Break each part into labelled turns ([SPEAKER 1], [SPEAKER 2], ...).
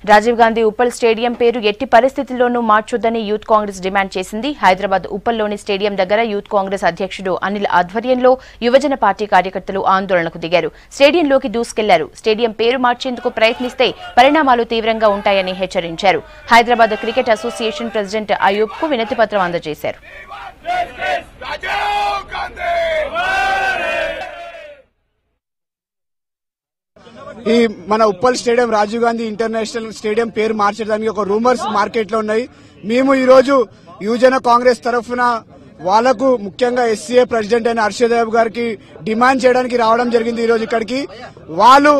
[SPEAKER 1] Rajiv Gandhi Uppal stadium పేరు ఎట్టి పరిస్థితుల్లోనూ మార్చొద్దని యూత్ కాంగ్రెస్ డిమాండ్ చేసింది. హైదరాబాద్ ఉప్పల్లోని స్టేడియం దగ్గర యూత్ కాంగ్రెస్ అధ్యక్షుడు అనిల్ ఆధ్వర్యంలో యువజన పార్టీ కార్యకర్తలు ఆందోళనకు దిగారు. స్టేడియంలోకి దూసుకెళ్లారు. స్టేడియం పేరు మార్చేందుకు ప్రయత్నిస్తే పరిణామాలు తీవ్రంగా ఉంటాయని హెచ్చరించారు. Hyderabad cricket association president Ayub కు వినతిపత్రం అందజేశారు.
[SPEAKER 2] ఈ మన Uppal stadium Rajiv Gandhi international stadium పేరు మార్చడానికి ఒక రూమర్స్ మార్కెట్ లో ఉన్నాయి. మేము ఈ రోజు యువజన కాంగ్రెస్ తరఫున వాళ్లకు ముఖ్యంగా ఎస్సీఏ ప్రెసిడెంట్ అయిన హర్షద్ అయూబ్ గారికి డిమాండ్ చేయడానికి రావడం జరిగింది. ఈ రోజు ఇక్కడికి వాళ్ళు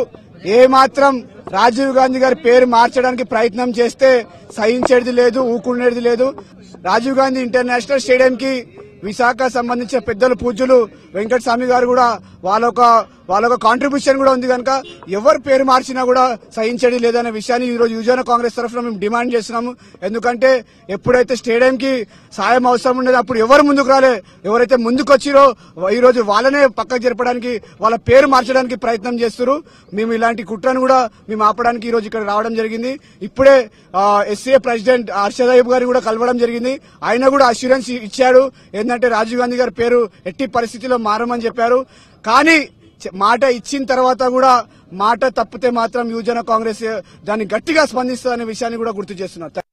[SPEAKER 2] ఏ మాత్రం రాజీవ్ గాంధీ గారి పేరు మార్చడానికి ప్రయత్నం చేస్తే సహించేది లేదు, ఊకునేది లేదు. రాజీవ్ గాంధీ ఇంటర్నేషనల్ స్టేడియం కి విశాఖ సంబంధించిన పెద్దలు పూజ్యులు వెంకటస్వామి గారు కూడా వాళ్ళొక కాంట్రిబ్యూషన్ కూడా ఉంది కనుక ఎవరు పేరు మార్చినా కూడా సహించేది లేదనే విషయాన్ని ఈ రోజు యువజన కాంగ్రెస్ తరఫున మేము డిమాండ్ చేస్తున్నాము. ఎందుకంటే ఎప్పుడైతే స్టేడియం కి సాయం అవసరం ఉండేది అప్పుడు ఎవరు ముందుకు రాలే, ఎవరైతే ముందుకు వచ్చిరో ఈ రోజు వాళ్ళనే పక్కకు జరపడానికి వాళ్ళ పేరు మార్చడానికి ప్రయత్నం చేస్తున్నారు. మేము ఇలాంటి కుట్రను కూడా మేము ఆపడానికి ఈ రోజు ఇక్కడ రావడం జరిగింది. ఇప్పుడే ఎస్సీఏ ప్రెసిడెంట్ హర్షద్ అయూబ్ గారిని కూడా కలవడం జరిగింది. ఆయన కూడా అష్యూరెన్స్ ఇచ్చాడు ఏంటంటే రాజీవ్ గాంధీ గారి పేరు ఎట్టి పరిస్థితిలో మారమని చెప్పారు. కానీ మాట ఇచ్చిన తర్వాత కూడా మాట తప్పితే మాత్రం యువజన కాంగ్రెస్ దాన్ని గట్టిగా స్పందిస్తుందనే విషయాన్ని కూడా గుర్తు చేస్తున్నారు.